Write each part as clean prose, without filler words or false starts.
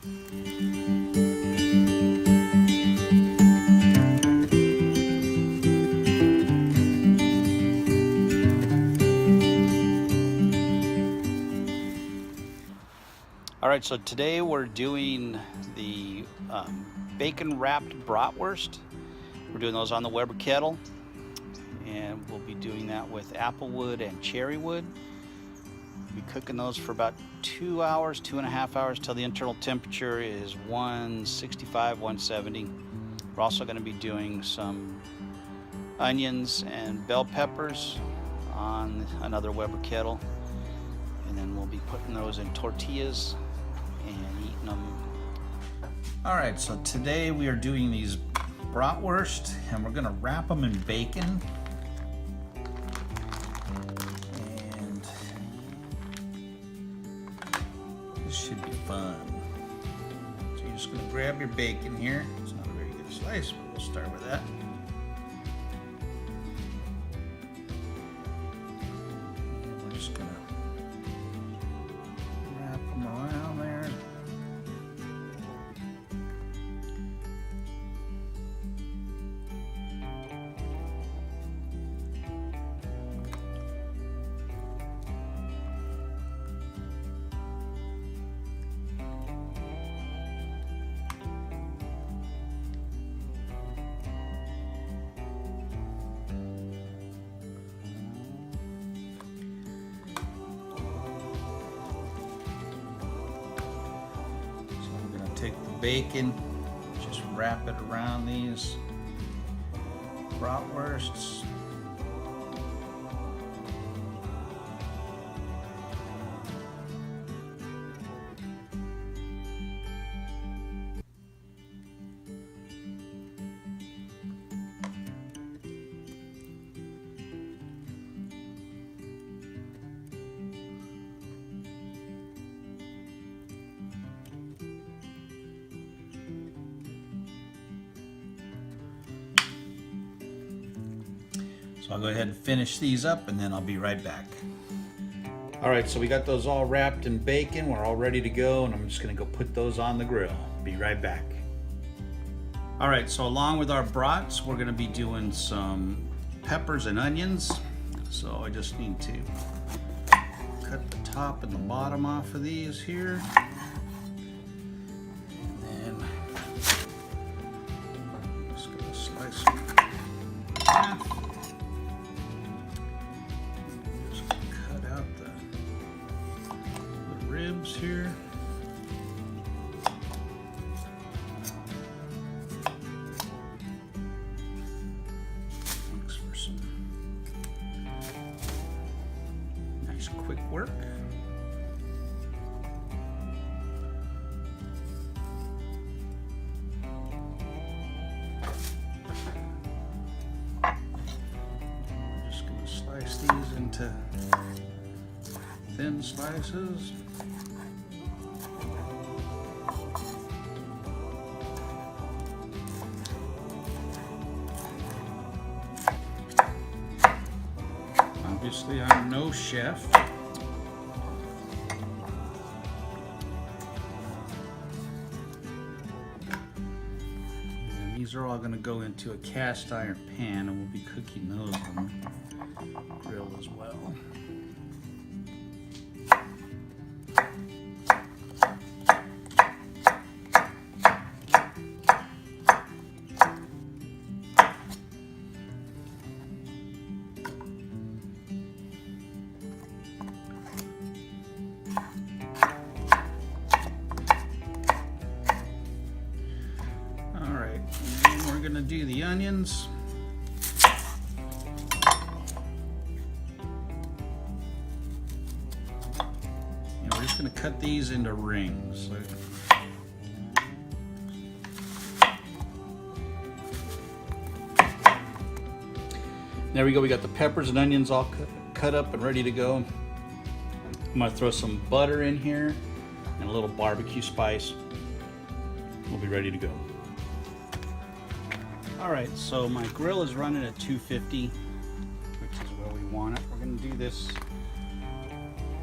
All right, so today we're doing the bacon wrapped bratwurst. We're doing those on the Weber kettle, and we'll be doing that with applewood and cherry wood. We'll be cooking those for about 2 hours, 2.5 hours, till the internal temperature is 165, 170. We're also going to be doing some onions and bell peppers on another Weber kettle, and then we'll be putting those in tortillas and eating them. All right, so today we are doing these bratwurst, and we're gonna wrap them in bacon. And this should be fun. So you're just gonna grab your bacon here. It's not a very good slice, but we'll start with that. And we're just gonna wrap them around there. Take the bacon, just wrap it around these bratwursts. So I'll go ahead and finish these up, and then I'll be right back. All right, so we got those all wrapped in bacon. We're all ready to go, and I'm just gonna go put those on the grill. Be right back. All right, so along with our brats, we're gonna be doing some peppers and onions. So I just need to cut the top and the bottom off of these here. And then I'm just gonna slice them in half. Ribs here. Looks for some nice quick work. We're just going to slice these into thin slices. Obviously, I'm no chef. And these are all going to go into a cast iron pan, and we'll be cooking those on the grill as well. Gonna do the onions. And we're just gonna cut these into rings. There we go, we got the peppers and onions all cut up and ready to go. I'm gonna throw some butter in here and a little barbecue spice. We'll be ready to go. All right, so my grill is running at 250, which is where we want it. We're gonna do this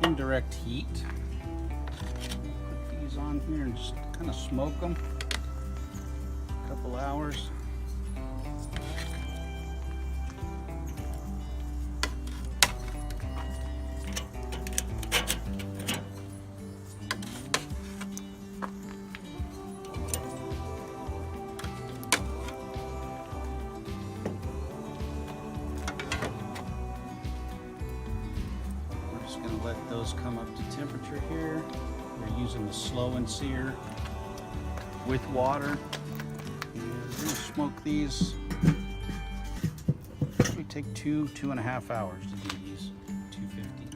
indirect heat. Put these on here and just kind kind of smoke them a couple hours. Going to let those come up to temperature here. We're using the slow and sear with water. And we're going to smoke these. We take 2.5 hours to do these. 250.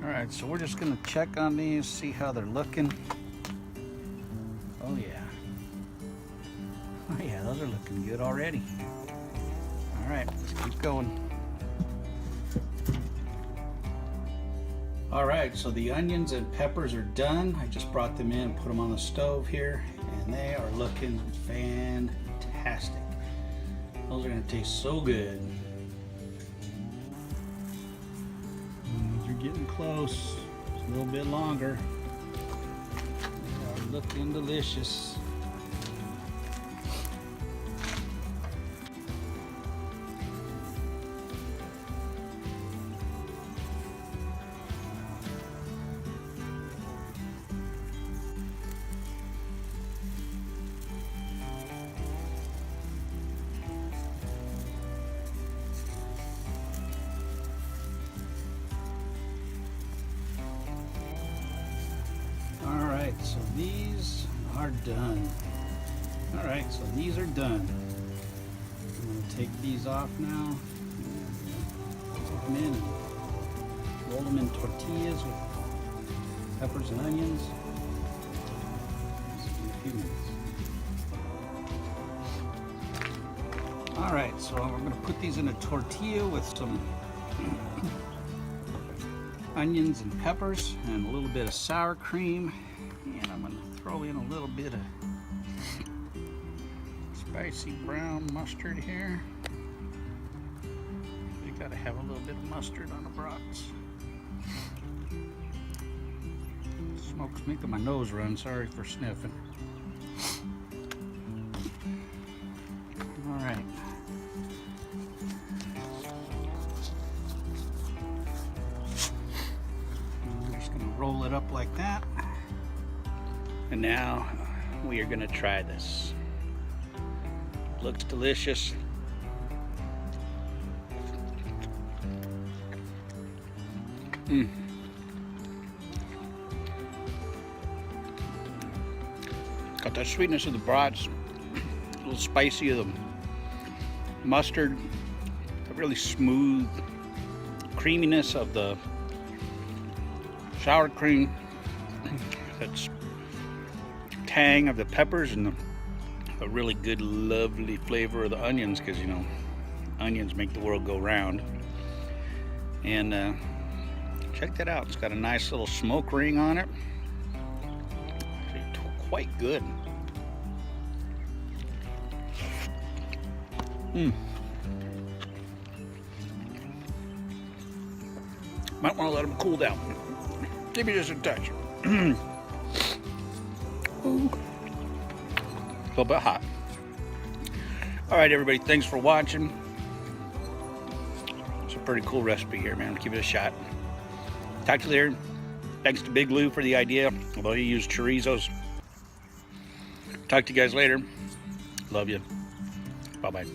All right, so we're just going to check on these, see how they're looking. Oh yeah. Oh yeah, those are looking good already. All right, let's keep going. All right, so the onions and peppers are done. I just brought them in, put them on the stove here, and they are looking fantastic. Those are gonna taste so good. These are getting close. Just a little bit longer. Looking delicious. So these are done. All right, so these are done. I'm gonna take these off now. Take them in and roll them in tortillas with peppers and onions. See you in a few minutes. All right, so we're gonna put these in a tortilla with some onions and peppers and a little bit of sour cream. And I'm going to throw in a little bit of spicy brown mustard here. We got to have a little bit of mustard on the brats. Smoke's making my nose run. Sorry for sniffing. All right. I'm just going to roll it up like that. And now we are going to try this. Looks delicious. Got that sweetness of the brats, a little spicy of the mustard, a really smooth creaminess of the sour cream. That's tang of the peppers and a really good, lovely flavor of the onions, because you know, onions make the world go round. And check that out, it's got a nice little smoke ring on it. It's quite good. Might want to let them cool down. Give me just a touch. Ooh. A little bit hot. All right, everybody, thanks for watching. It's a pretty cool recipe here, man. Give it a shot. Talk to you later. Thanks to Big Lou for the idea, although he used chorizos. Talk to you guys later. Love you. Bye-bye.